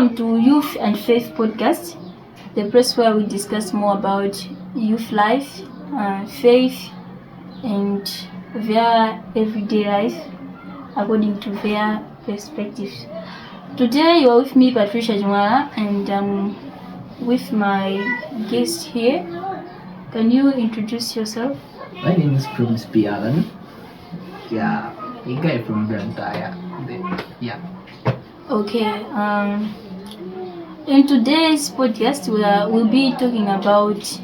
Welcome to Youth and Faith Podcast, the place where we discuss more about youth life, faith, and their everyday life according to their perspectives. Today you are with me, Patricia Jumala, and with my guest here. Can you introduce yourself? My name is Promise P. Allen. Yeah, a guy from Blantyre. Yeah. Okay. In today's podcast, we'll be talking about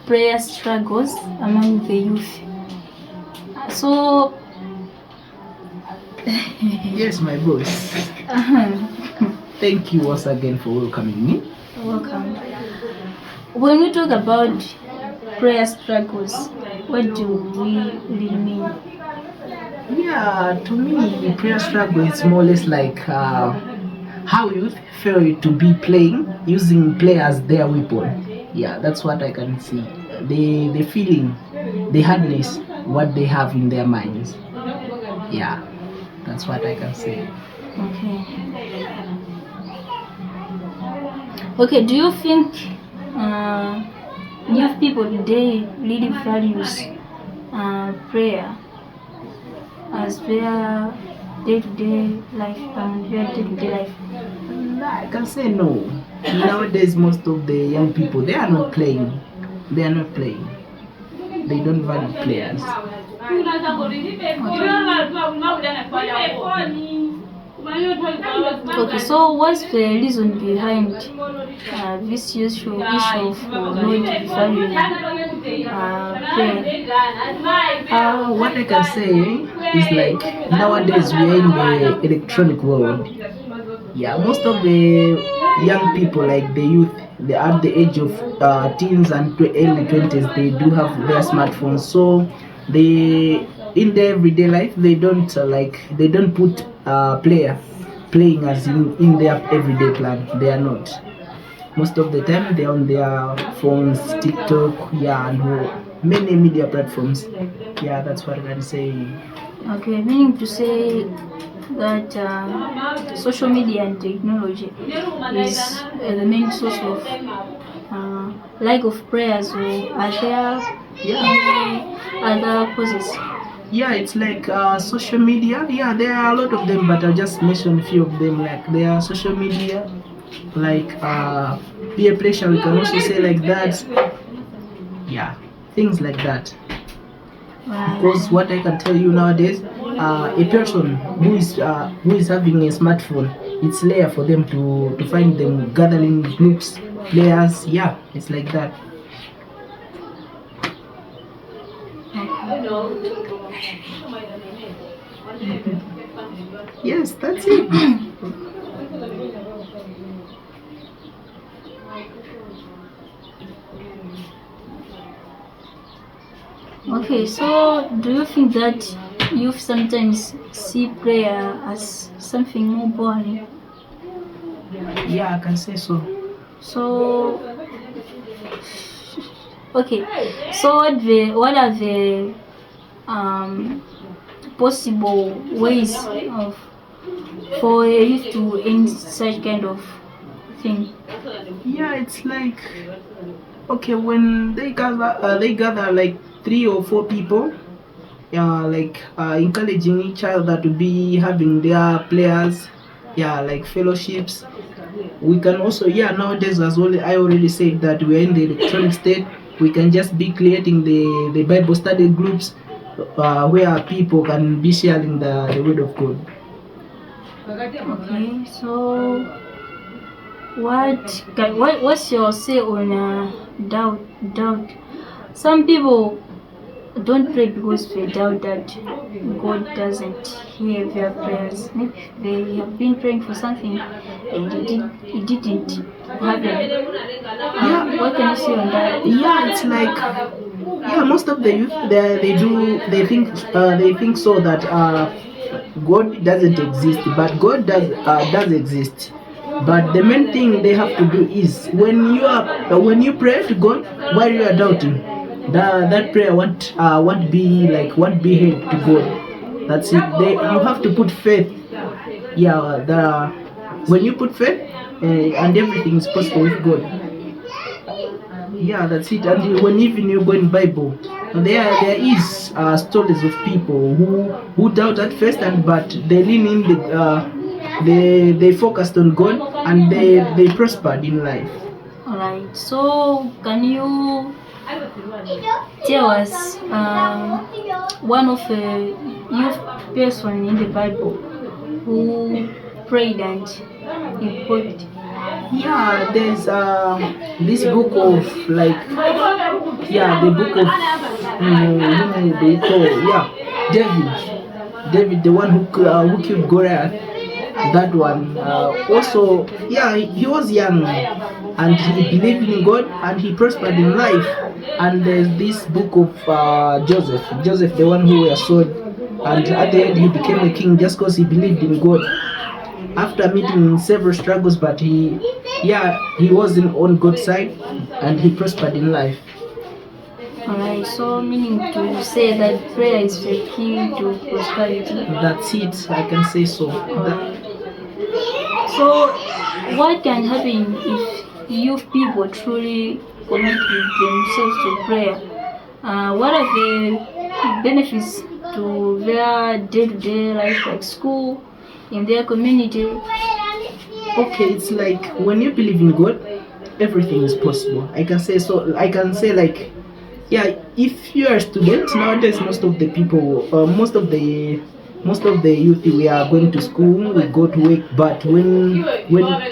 prayer struggles among the youth. So. Yes, my boss. Thank you once again for welcoming me. Welcome. When we talk about prayer struggles, what do we really mean? Yeah, to me, prayer struggle is more or less like how youth fail to be playing, using play as their weapon. Yeah, that's what I can see. The feeling, the hardness, what they have in their minds. Yeah, that's what I can say. Okay, do you think youth people today really values prayer as their day-to-day life and their day-to-day life? I can say no. Nowadays, most of the young people, they are not playing. They are not playing. They don't value players. Okay, so what's the reason behind this issue of not valuing prayer? What I can say is like nowadays we are in the electronic world. Yeah, most of the young people, like the youth, they are at the age of teens and early 20s, they do have their smartphones. So they, in their everyday life, they don't they don't put playing as in their everyday plan. They are not. Most of the time they're on their phones, TikTok, yeah, and many media platforms. Yeah, that's what I can say. Okay, meaning to say that social media and technology is the main source of lack of prayers, or are there other causes? Yeah, it's like social media. Yeah, there are a lot of them, but I'll just mention a few of them. Like there are social media, like peer pressure, we can also say like that. Yeah, things like that. Because what I can tell you nowadays, a person who is having a smartphone, it's rare for them to find them gathering groups, players. Yeah, it's like that. Yes, that's it. Okay, so do you think that youth sometimes see prayer as something more boring? Yeah, I can say so. So, okay, so what are the possible ways for a youth to end such kind of thing? Yeah, it's like, okay, when they gather like 3 or 4 people, encouraging each other to be having their players, like fellowships. We can also, nowadays, as well, I already said that we are in the electronic state. We can just be creating the Bible study groups where people can be sharing the word of God. Okay, so what's your say on doubt? Some people don't pray because they doubt that God doesn't hear their prayers. Maybe they have been praying for something and it didn't happen. What can you say on that? Yeah, it's like, most of the youth they think so that God doesn't exist, but God does exist. But the main thing they have to do is when you pray to God while you are doubting, that prayer won't be heard to God. That's it. You have to put faith. Yeah, when you put faith, and everything is possible with God. Yeah, that's it. And when even you go in Bible, there is stories of people who doubt at first, and but they lean in they focused on God, and they prospered in life. Alright, so can you tell us one of the youth person in the Bible who prayed and he quoted? Yeah, there's this book of like the book of who they call David, the one who killed Goliath. That one also, he was young and he believed in God and he prospered in life. And there's this book of Joseph, the one who was sold, and at the end he became a king just because he believed in God after meeting several struggles, but he was on God's side and he prospered in life. Alright, so meaning to say that prayer is the key to prosperity. That's it, I can say so. So what can happen if youth people truly commit themselves to prayer? What are the benefits to their day-to-day life, like school, in their community? Okay, it's like when you believe in God, everything is possible. I can say so. I can say like, if you are a student nowadays, most of the people, most of the youth, we are going to school, we go to work. But when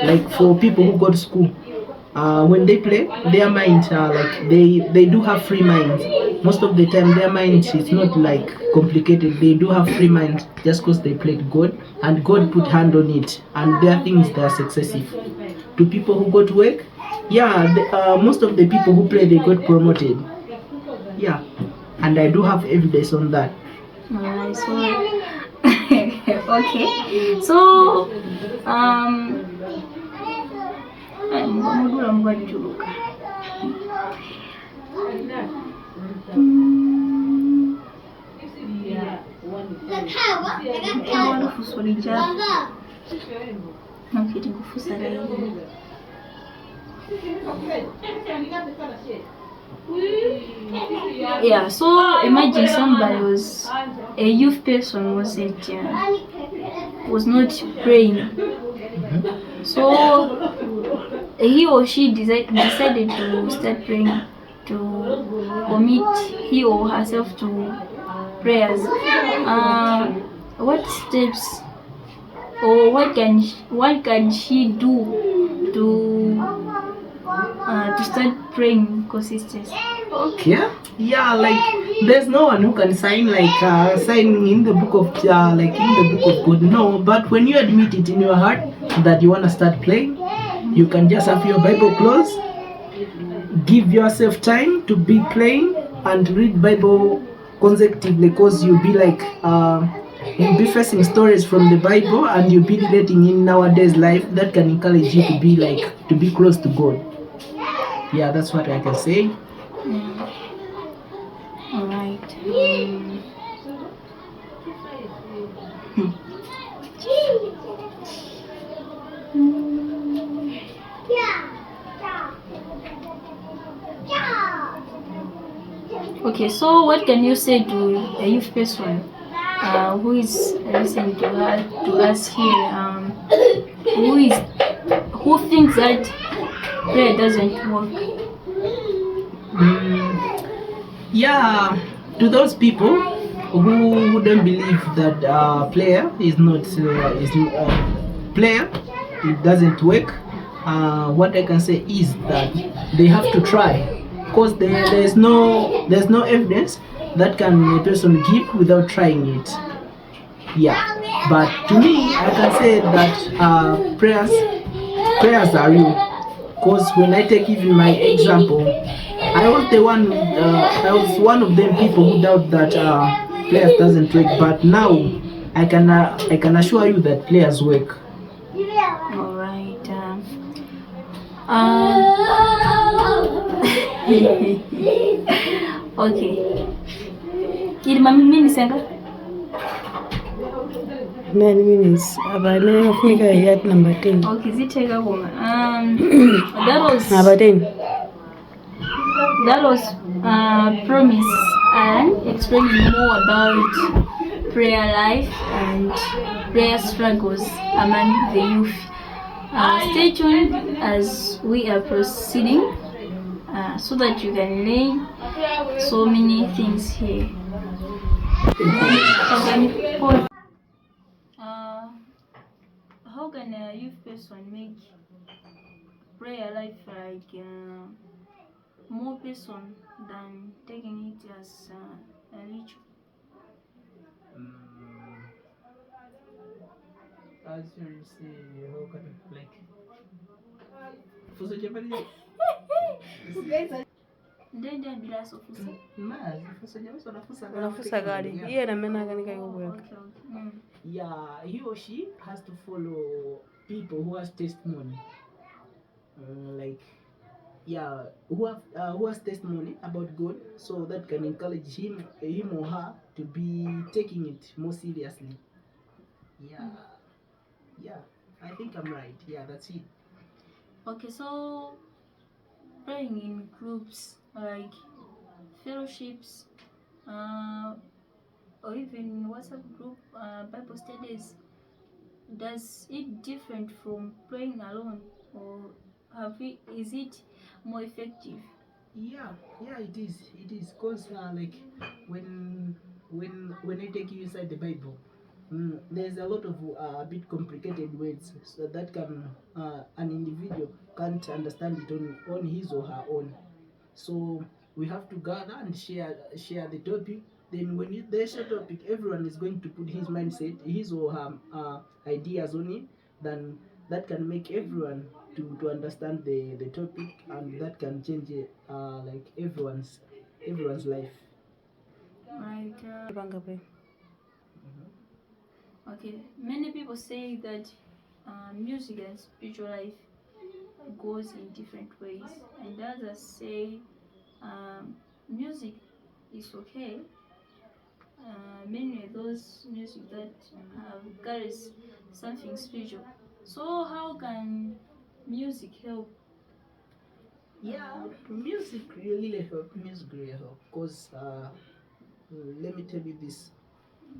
like for people who go to school, when they play, their minds are like they do have free minds. Most of the time, their minds is not like complicated. They do have free minds just because they played God, and God put hand on it, and their things they are successive. To people who go to work, most of the people who play, they got promoted. Yeah, and I do have evidence on that. Okay, so so imagine somebody was a youth person, was not praying. So he or she decided to start praying, to commit he or herself to prayers. What steps or what can she do to start praying consistently? Okay. Like there's no one who can sign in the book of God. No, but when you admit it in your heart that you want to start praying, you can just have your Bible closed, give yourself time to be praying and read Bible consecutively, because you'll be facing stories from the Bible, and you'll be relating in nowadays life that can encourage you to be close to God. Yeah, that's what I can say. Alright. Okay, so what can you say to a youth person who is listening to us here, who thinks that prayer doesn't work? To those people who don't believe that prayer is not prayer, it doesn't work. What I can say is that they have to try, because there's no evidence that can a person give without trying it. But to me, I can say that prayers are real, because when I take even my example, I was one of them people who doubt that prayers doesn't work, but now I can assure you that prayers work. Alright. Okay. Ili mami mimi nisenga? 9 minutes. About 9 of at number 10. Okay, ziteka koma. That was Number 10. that was Promise and explaining more about prayer life and prayer struggles among the youth. Stay tuned as we are proceeding so that you can learn so many things here. How can a youth person make prayer life like more person than taking it as a ritual? As you say, how can like fuso Japanese? Ndende bila sofusa. Mas fuso Japanese Unafusa gari. Iye na mena gani kai kuweka. Okay. Yeah, he or she has to follow people who has testimony. Like yeah, who has testimony about God, so that can encourage him or her to be taking it more seriously. Yeah, I think I'm right. Yeah, that's it. Okay, so praying in groups like fellowships, or even WhatsApp group Bible studies, does it different from praying alone, or is it more effective? Yeah, it is. It is because like when I take you inside the Bible, there's a lot of a bit complicated words, so that can an individual can't understand it on his or her own. So we have to gather and share the topic. Then when there's a topic, everyone is going to put his mindset, his or her ideas on it. Then that can make everyone to understand the topic, and that can change like everyone's life. Right. Okay. Many people say that music and spiritual life goes in different ways, and others say music is okay. Many of those music that carries something spiritual. So how can music help? Yeah, music really help. Music really help because let me tell you this: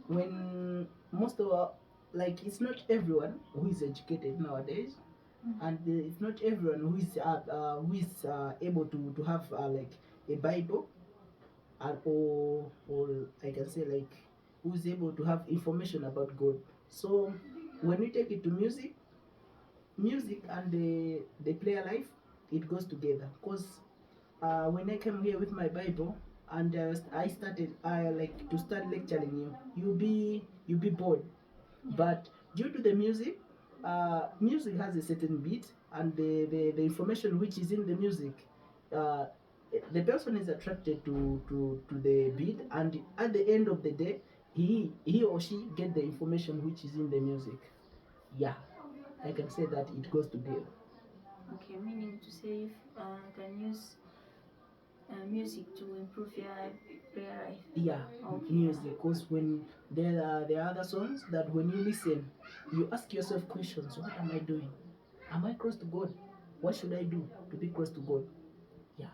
when most of our, like, it's not everyone who is educated nowadays, and it's not everyone who is able to have like a Bible, or I can say like who's able to have information about God. So when we take it to music and the prayer life, it goes together. Because when I came here with my Bible and I started like to start lecturing you, you'll be bored. But due to the music, music has a certain beat, and the information which is in the music, uh, the person is attracted to the beat, and at the end of the day, he or she get the information which is in the music. Yeah, I can say that it goes together. Okay, meaning to say if can use music to improve your prayer life. Yeah, Okay. music. Because when there are other songs that when you listen, you ask yourself questions: What am I doing? Am I close to God? What should I do to be close to God? Yeah.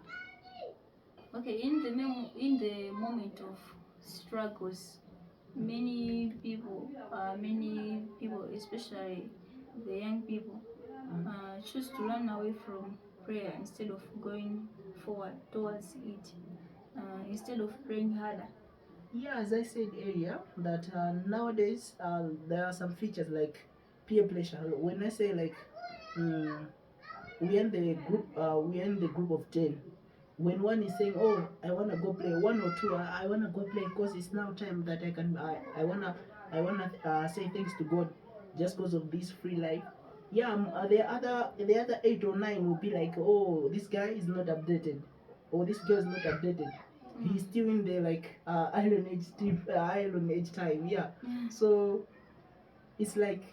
Okay, in the moment of struggles, many people, especially the young people, choose to run away from prayer instead of going forward towards it, instead of praying harder. Yeah, as I said earlier, that nowadays there are some features like peer pressure. When I say like, we are in the group of 10. When one is saying, "Oh, I wanna go play," one or two, I wanna go play because it's now time that I wanna say thanks to God just because of this free life. Yeah, the other 8 or 9 will be like, "Oh, this guy is not updated, or this girl is not updated. He's still in the like Iron Age time." Yeah. So it's like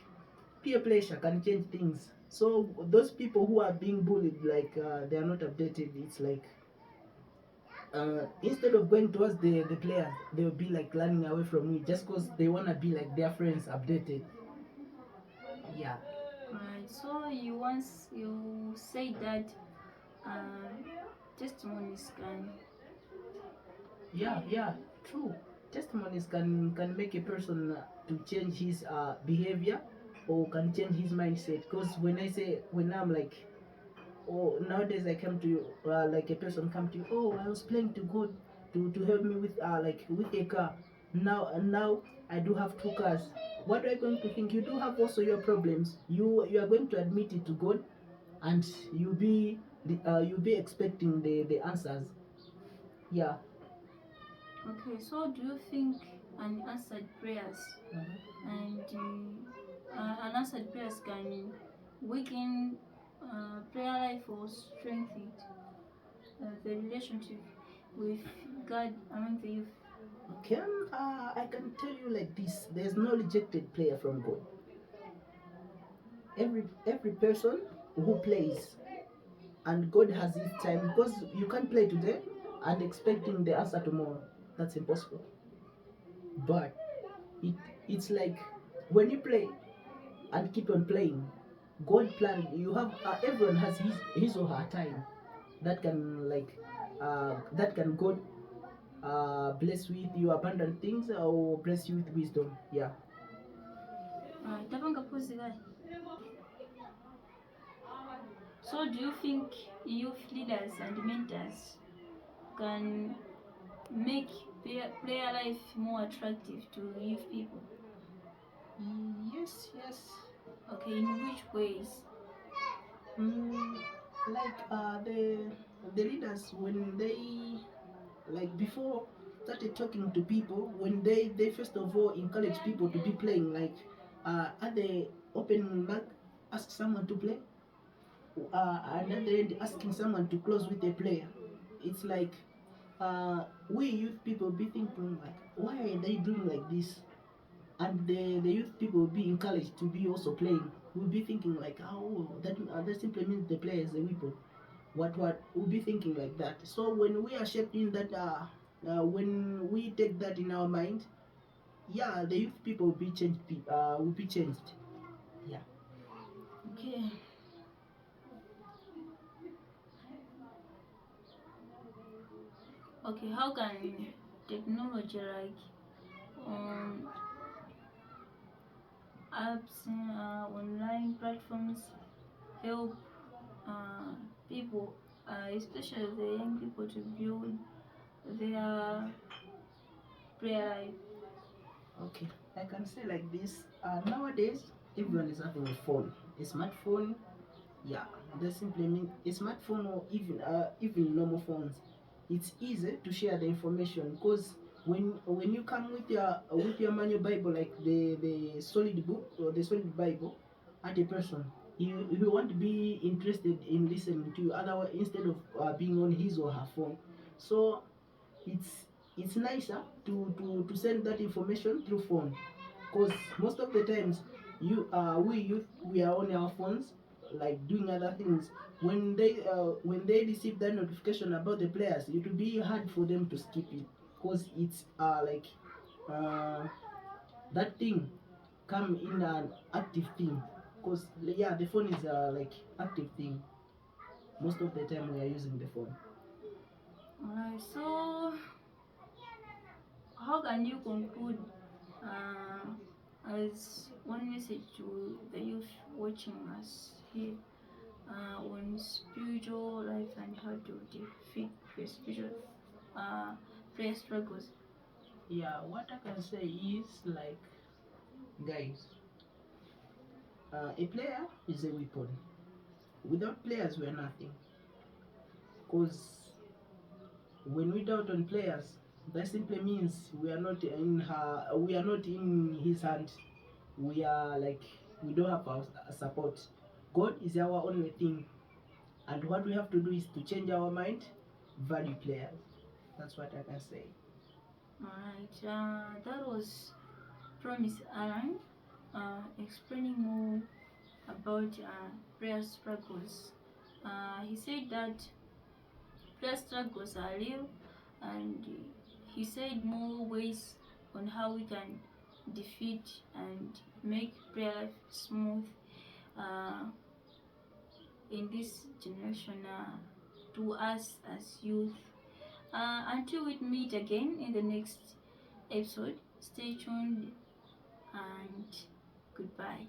peer pressure can change things. So those people who are being bullied, like they are not updated, it's like instead of going towards the players, they will be like running away from you just because they want to be like their friends updated. Yeah. Alright, so you say that um, testimonies can. Yeah, true. Testimonies can make a person to change his behavior or can change his mindset. Because when I'm like, oh, nowadays I come to you like a person come to you, oh, I was planning to go to help me with like with a car. Now I do have two cars. What are you going to think? You do have also your problems. You are going to admit it to God, and you'll be expecting the answers. Yeah. Okay, so do you think unanswered prayers and unanswered prayers can weaken prayer life or strengthen it, the relationship with God among the youth? I can tell you like this: there's no rejected player from God. Every person who plays, and God has His time, because you can't play today and expecting the answer tomorrow. That's impossible. But it it's like when you play and keep on playing, God plan. You have everyone has his or her time that can that can God bless with you abundant things or bless you with wisdom. Yeah. Tabanga pose guy. So do you think youth leaders and mentors can make player life more attractive to youth people? Yes. Okay, in which ways? Mm, like the leaders when they like before started talking to people, when they first of all encourage people to be playing, like at the open mic ask someone to play, and at the end asking someone to close with a player. It's like we youth people be thinking like, why are they doing like this? And the youth people will be encouraged to be also playing. We'll be thinking like, oh, that simply means the player is a weapon. What we'll be thinking like that. So when we are shaping that, when we take that in our mind, yeah, the youth people will be changed. Will be changed. Yeah. Okay. Okay, how can technology like um, apps, online platforms help uh, people, especially the young people, to build their prayer life? Okay, I can say like this. Nowadays, everyone is having a phone, a smartphone. Yeah, that simply means a smartphone or even normal phones. It's easy to share the information because when you come with your manual Bible, like the solid book or the solid Bible, at a person, you won't be interested in listening to you. Otherwise, instead of being on his or her phone, so it's it's nicer to send that information through phone, because most of the times we youth we are on our phones like doing other things. When they receive that notification about the players, it will be hard for them to skip it, because it's uh, that thing come in an active thing, because yeah, the phone is like active thing. Most of the time we are using the phone. Alright, so how can you conclude uh, as one message to the youth watching us here on spiritual life and how to defeat the spiritual prayer struggles? Yeah, what I can say is like, guys, a player is a weapon. Without players, we are nothing. Because when we doubt on players, that simply means we are not in his hand. We are like, we don't have our support. God is our only thing, and what we have to do is to change our mind, value players. That's what I can say. Alright, that was Promise Alan explaining more about prayer struggles. He said that prayer struggles are real, and he said more ways on how we can defeat and make prayer life smooth in this generation to us as youth. Until we meet again in the next episode, stay tuned and goodbye.